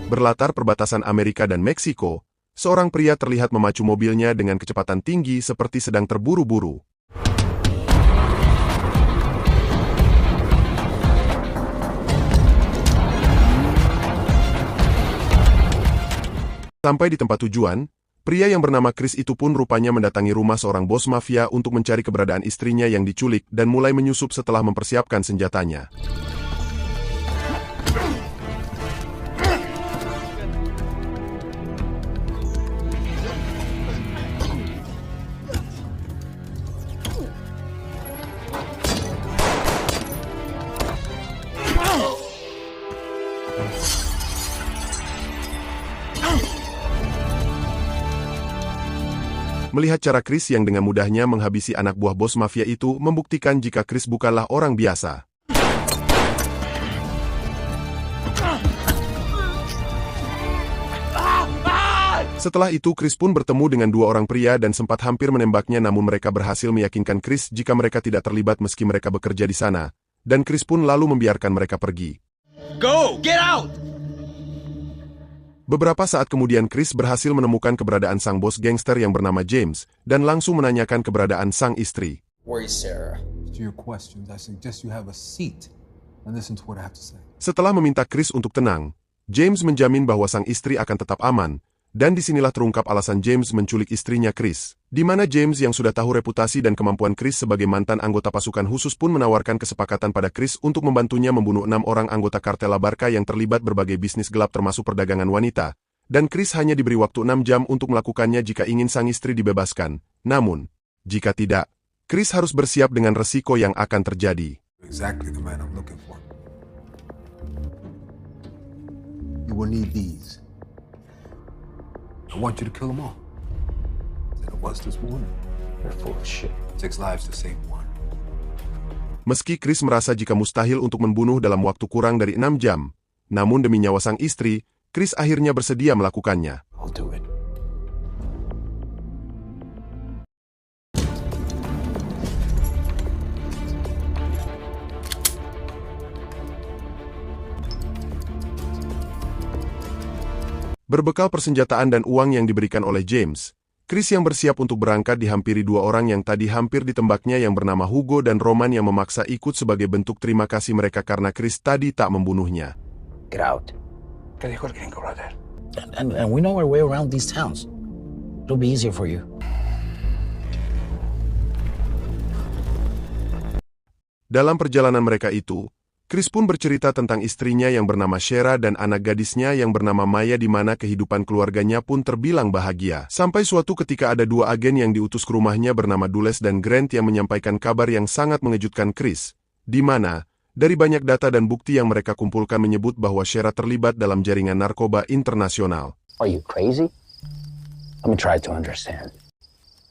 Berlatar perbatasan Amerika dan Meksiko, seorang pria terlihat memacu mobilnya dengan kecepatan tinggi seperti sedang terburu-buru. Sampai di tempat tujuan, pria yang bernama Chris itu pun rupanya mendatangi rumah seorang bos mafia untuk mencari keberadaan istrinya yang diculik dan mulai menyusup setelah mempersiapkan senjatanya. Melihat cara Chris yang dengan mudahnya menghabisi anak buah bos mafia itu membuktikan jika Chris bukanlah orang biasa. Setelah itu Chris pun bertemu dengan dua orang pria dan sempat hampir menembaknya, namun mereka berhasil meyakinkan Chris jika mereka tidak terlibat meski mereka bekerja di sana, dan Chris pun lalu membiarkan mereka pergi. Go! Get out! Beberapa saat kemudian Chris berhasil menemukan keberadaan sang bos gangster yang bernama James dan langsung menanyakan keberadaan sang istri. Where is Sarah? To your questions, I suggest you have a seat and listen to what I have to say. Setelah meminta Chris untuk tenang, James menjamin bahwa sang istri akan tetap aman, dan disinilah terungkap alasan James menculik istrinya Chris, di mana James yang sudah tahu reputasi dan kemampuan Chris sebagai mantan anggota pasukan khusus pun menawarkan kesepakatan pada Chris untuk membantunya membunuh 6 orang anggota kartel La Barca yang terlibat berbagai bisnis gelap termasuk perdagangan wanita, dan Chris hanya diberi waktu 6 jam untuk melakukannya jika ingin sang istri dibebaskan. Namun, jika tidak, Chris harus bersiap dengan resiko yang akan terjadi. Exactly the man I'm looking for. You will need these. I want you to kill them all. Than it was this morning. You're full of shit. 6 lives to save 1. Meski Chris merasa jika mustahil untuk membunuh dalam waktu kurang dari 6 jam, namun demi nyawa sang istri, Chris akhirnya bersedia melakukannya. I'll do it. Berbekal persenjataan dan uang yang diberikan oleh James, Chris yang bersiap untuk berangkat dihampiri dua orang yang tadi hampir ditembaknya yang bernama Hugo dan Roman yang memaksa ikut sebagai bentuk terima kasih mereka karena Chris tadi tak membunuhnya. Get out. ¿Qué dijo el gringo, brother? And we know our way around these towns. It'll be easier for you. Dalam perjalanan mereka itu, Chris pun bercerita tentang istrinya yang bernama Shera dan anak gadisnya yang bernama Maya di mana kehidupan keluarganya pun terbilang bahagia. Sampai suatu ketika ada dua agen yang diutus ke rumahnya bernama Dulles dan Grant yang menyampaikan kabar yang sangat mengejutkan Chris, di mana, dari banyak data dan bukti yang mereka kumpulkan menyebut bahwa Shera terlibat dalam jaringan narkoba internasional. Are you crazy? Let me try to understand.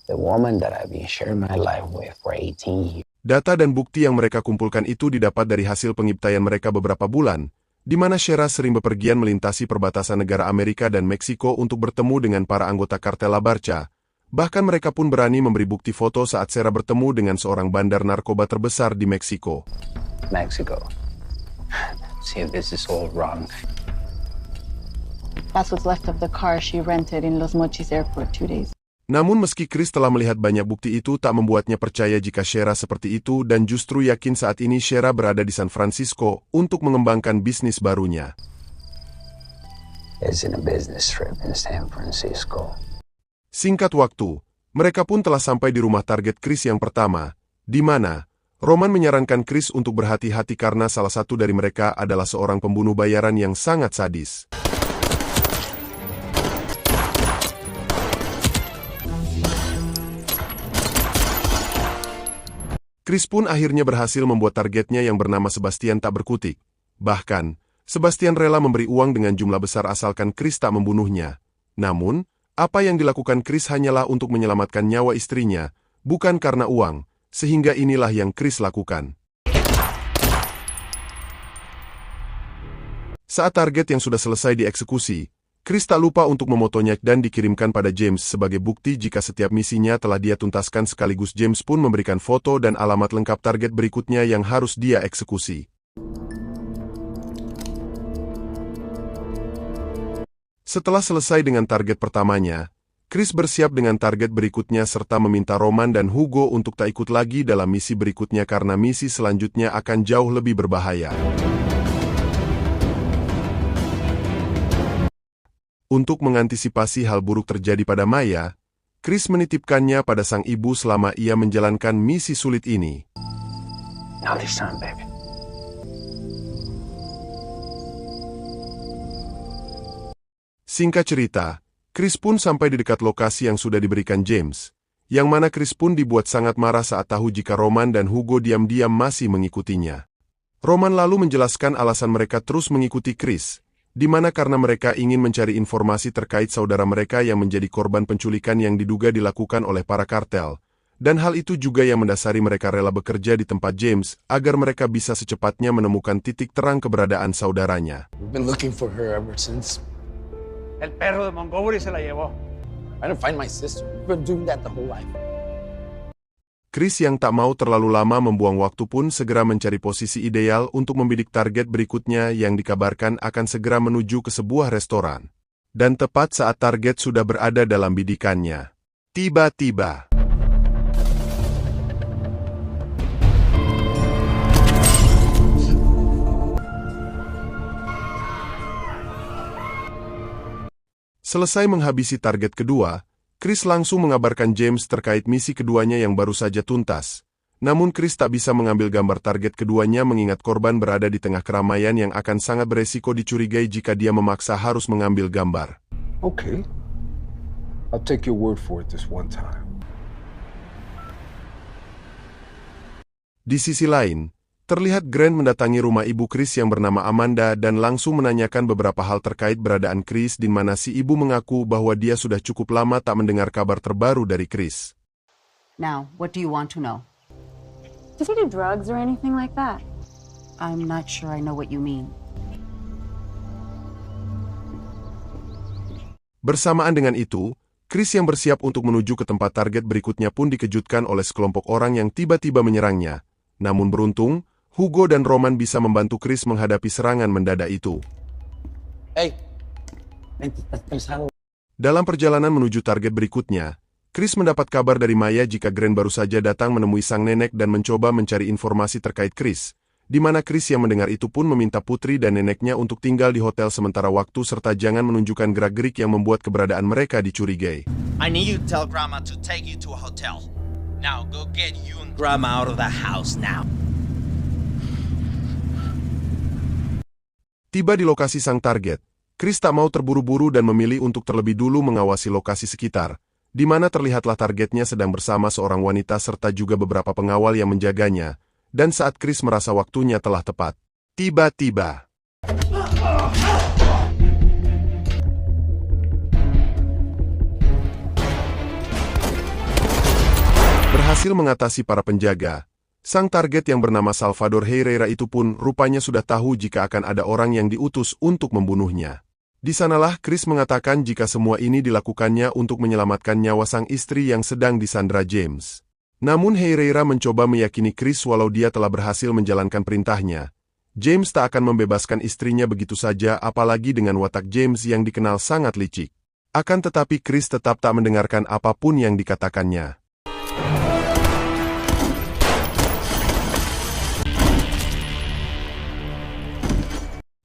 The woman that I've been sharing my life with for 18 years. Data dan bukti yang mereka kumpulkan itu didapat dari hasil pengibtaian mereka beberapa bulan, di mana Shera sering bepergian melintasi perbatasan negara Amerika dan Meksiko untuk bertemu dengan para anggota kartel La Barca. Bahkan mereka pun berani memberi bukti foto saat Shera bertemu dengan seorang bandar narkoba terbesar di Meksiko. Mexico. See if this is all wrong. That's what's left of the car she rented in Los Mochis Airport 2 days. Namun meski Chris telah melihat banyak bukti itu tak membuatnya percaya jika Shera seperti itu dan justru yakin saat ini Shera berada di San Francisco untuk mengembangkan bisnis barunya. It's in a business trip in San Francisco. Singkat waktu, mereka pun telah sampai di rumah target Chris yang pertama, di mana Roman menyarankan Chris untuk berhati-hati karena salah satu dari mereka adalah seorang pembunuh bayaran yang sangat sadis. Chris pun akhirnya berhasil membuat targetnya yang bernama Sebastian tak berkutik. Bahkan, Sebastian rela memberi uang dengan jumlah besar asalkan Chris tak membunuhnya. Namun, apa yang dilakukan Chris hanyalah untuk menyelamatkan nyawa istrinya, bukan karena uang, sehingga inilah yang Chris lakukan. Saat target yang sudah selesai dieksekusi, Chris tak lupa untuk memotonya dan dikirimkan pada James sebagai bukti jika setiap misinya telah dia tuntaskan, sekaligus James pun memberikan foto dan alamat lengkap target berikutnya yang harus dia eksekusi. Setelah selesai dengan target pertamanya, Chris bersiap dengan target berikutnya serta meminta Roman dan Hugo untuk tak ikut lagi dalam misi berikutnya karena misi selanjutnya akan jauh lebih berbahaya. Untuk mengantisipasi hal buruk terjadi pada Maya, Chris menitipkannya pada sang ibu selama ia menjalankan misi sulit ini. Not this time, baby. Singkat cerita, Chris pun sampai di dekat lokasi yang sudah diberikan James, yang mana Chris pun dibuat sangat marah saat tahu jika Roman dan Hugo diam-diam masih mengikutinya. Roman lalu menjelaskan alasan mereka terus mengikuti Chris, di mana karena mereka ingin mencari informasi terkait saudara mereka yang menjadi korban penculikan yang diduga dilakukan oleh para kartel, dan hal itu juga yang mendasari mereka rela bekerja di tempat James agar mereka bisa secepatnya menemukan titik terang keberadaan saudaranya. We've been looking for her ever since. El perro de Montgomery se la llevó. I didn't find my sister. We've been doing that the whole life. Chris yang tak mau terlalu lama membuang waktu pun segera mencari posisi ideal untuk membidik target berikutnya yang dikabarkan akan segera menuju ke sebuah restoran. Dan tepat saat target sudah berada dalam bidikannya, tiba-tiba selesai menghabisi target kedua, Chris langsung mengabarkan James terkait misi keduanya yang baru saja tuntas. Namun Chris tak bisa mengambil gambar target keduanya mengingat korban berada di tengah keramaian yang akan sangat beresiko dicurigai jika dia memaksa harus mengambil gambar. Okay. I'll take your word for it this one time. Di sisi lain, terlihat Grant mendatangi rumah ibu Chris yang bernama Amanda dan langsung menanyakan beberapa hal terkait beradaan Chris di mana si ibu mengaku bahwa dia sudah cukup lama tak mendengar kabar terbaru dari Chris. Now, what do you want to know? Does he do drugs or anything like that? I'm not sure I know what you mean. Bersamaan dengan itu, Chris yang bersiap untuk menuju ke tempat target berikutnya pun dikejutkan oleh sekelompok orang yang tiba-tiba menyerangnya. Namun beruntung, Hugo dan Roman bisa membantu Chris menghadapi serangan mendadak itu. Hey. Dalam perjalanan menuju target berikutnya, Chris mendapat kabar dari Maya jika Grant baru saja datang menemui sang nenek dan mencoba mencari informasi terkait Chris, di mana Chris yang mendengar itu pun meminta putri dan neneknya untuk tinggal di hotel sementara waktu serta jangan menunjukkan gerak-gerik yang membuat keberadaan mereka dicurigai. I need you to tell Grandma to take you to a hotel. Now go get you and Grandma out of the house now. Tiba di lokasi sang target, Chris tak mau terburu-buru dan memilih untuk terlebih dulu mengawasi lokasi sekitar, di mana terlihatlah targetnya sedang bersama seorang wanita serta juga beberapa pengawal yang menjaganya, dan saat Chris merasa waktunya telah tepat, tiba-tiba berhasil mengatasi para penjaga. Sang target yang bernama Salvador Herrera itu pun rupanya sudah tahu jika akan ada orang yang diutus untuk membunuhnya. Di sanalah Chris mengatakan jika semua ini dilakukannya untuk menyelamatkan nyawa sang istri yang sedang disandra James. Namun Herrera mencoba meyakini Chris walau dia telah berhasil menjalankan perintahnya. James tak akan membebaskan istrinya begitu saja apalagi dengan watak James yang dikenal sangat licik. Akan tetapi Chris tetap tak mendengarkan apapun yang dikatakannya.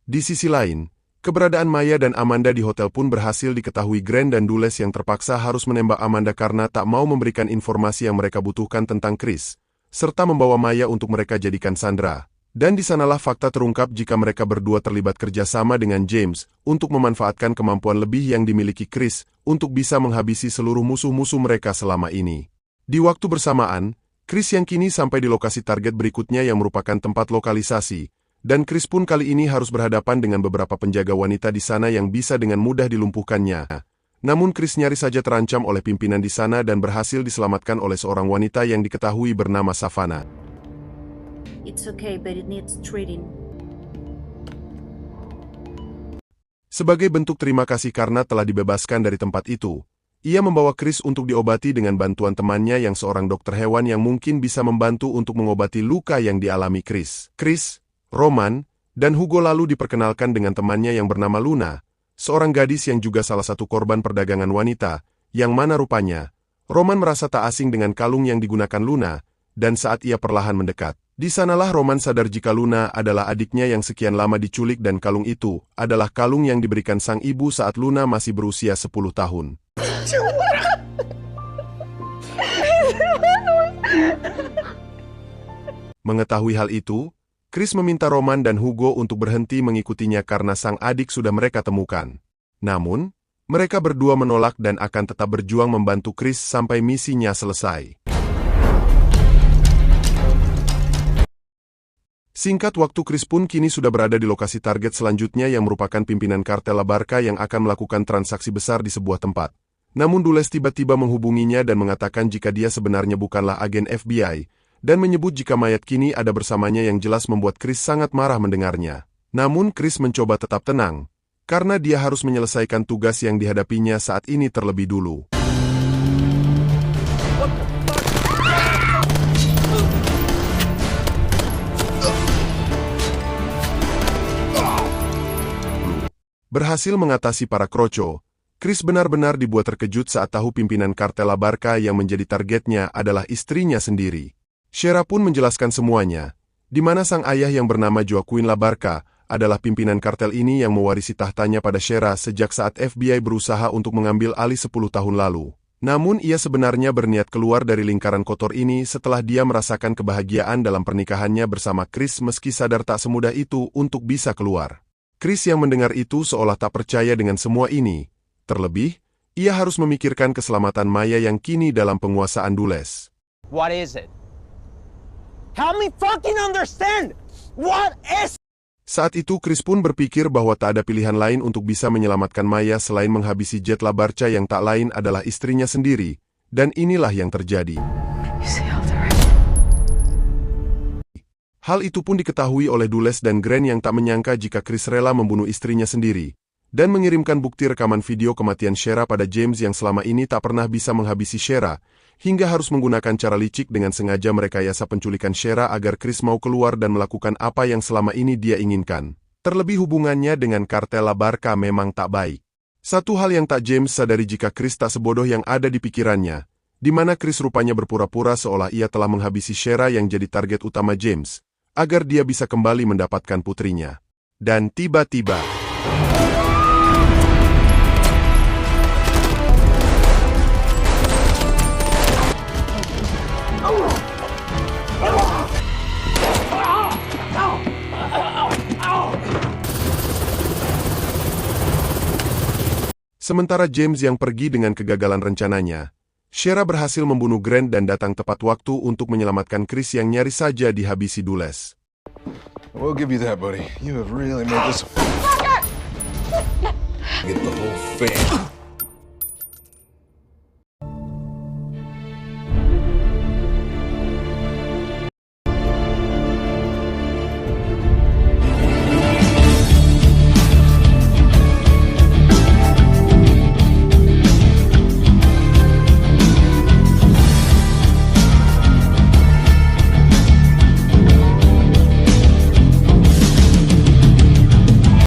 Di sisi lain, keberadaan Maya dan Amanda di hotel pun berhasil diketahui Grant dan Dulles yang terpaksa harus menembak Amanda karena tak mau memberikan informasi yang mereka butuhkan tentang Chris, serta membawa Maya untuk mereka jadikan sandera. Dan di sanalah fakta terungkap jika mereka berdua terlibat kerjasama dengan James untuk memanfaatkan kemampuan lebih yang dimiliki Chris untuk bisa menghabisi seluruh musuh-musuh mereka selama ini. Di waktu bersamaan, Chris yang kini sampai di lokasi target berikutnya yang merupakan tempat lokalisasi, dan Chris pun kali ini harus berhadapan dengan beberapa penjaga wanita di sana yang bisa dengan mudah dilumpuhkannya. Namun Chris nyaris saja terancam oleh pimpinan di sana dan berhasil diselamatkan oleh seorang wanita yang diketahui bernama Savannah. It's okay, but it needs treating. Sebagai bentuk terima kasih karena telah dibebaskan dari tempat itu, ia membawa Chris untuk diobati dengan bantuan temannya yang seorang dokter hewan yang mungkin bisa membantu untuk mengobati luka yang dialami Chris. Chris, Roman, dan Hugo lalu diperkenalkan dengan temannya yang bernama Luna, seorang gadis yang juga salah satu korban perdagangan wanita, yang mana rupanya, Roman merasa tak asing dengan kalung yang digunakan Luna, dan saat ia perlahan mendekat, di sanalah Roman sadar jika Luna adalah adiknya yang sekian lama diculik dan kalung itu adalah kalung yang diberikan sang ibu saat Luna masih berusia 10 tahun. Mengetahui hal itu, Chris meminta Roman dan Hugo untuk berhenti mengikutinya karena sang adik sudah mereka temukan. Namun, mereka berdua menolak dan akan tetap berjuang membantu Chris sampai misinya selesai. Singkat waktu, Chris pun kini sudah berada di lokasi target selanjutnya yang merupakan pimpinan kartel La Barca yang akan melakukan transaksi besar di sebuah tempat. Namun Dulles tiba-tiba menghubunginya dan mengatakan jika dia sebenarnya bukanlah agen FBI, dan menyebut jika mayat kini ada bersamanya yang jelas membuat Chris sangat marah mendengarnya. Namun Chris mencoba tetap tenang, karena dia harus menyelesaikan tugas yang dihadapinya saat ini terlebih dulu. Berhasil mengatasi para kroco, Chris benar-benar dibuat terkejut saat tahu pimpinan kartel La Barca yang menjadi targetnya adalah istrinya sendiri. Shera pun menjelaskan semuanya, di mana sang ayah yang bernama Joaquin La Barca adalah pimpinan kartel ini yang mewarisi tahtanya pada Shera sejak saat FBI berusaha untuk mengambil alih 10 tahun lalu. Namun ia sebenarnya berniat keluar dari lingkaran kotor ini setelah dia merasakan kebahagiaan dalam pernikahannya bersama Chris meski sadar tak semudah itu untuk bisa keluar. Chris yang mendengar itu seolah tak percaya dengan semua ini. Terlebih, ia harus memikirkan keselamatan Maya yang kini dalam penguasaan Dulles. What is it? Help me fucking understand! What is... Saat itu Chris pun berpikir bahwa tak ada pilihan lain untuk bisa menyelamatkan Maya selain menghabisi Jet La Barca yang tak lain adalah istrinya sendiri, dan inilah yang terjadi. Hal itu pun diketahui oleh Dulles dan Grant yang tak menyangka jika Chris rela membunuh istrinya sendiri, dan mengirimkan bukti rekaman video kematian Shera pada James yang selama ini tak pernah bisa menghabisi Shera, hingga harus menggunakan cara licik dengan sengaja merekayasa penculikan Shera agar Chris mau keluar dan melakukan apa yang selama ini dia inginkan. Terlebih hubungannya dengan kartel La Barca memang tak baik. Satu hal yang tak James sadari jika Chris tak sebodoh yang ada di pikirannya, di mana Chris rupanya berpura-pura seolah ia telah menghabisi Shera yang jadi target utama James, agar dia bisa kembali mendapatkan putrinya. Dan tiba-tiba... Sementara James yang pergi dengan kegagalan rencananya, Shera berhasil membunuh Grant dan datang tepat waktu untuk menyelamatkan Chris yang nyaris saja dihabisi Dulles. We'll give you that, buddy. You have really made this... Get the whole fam.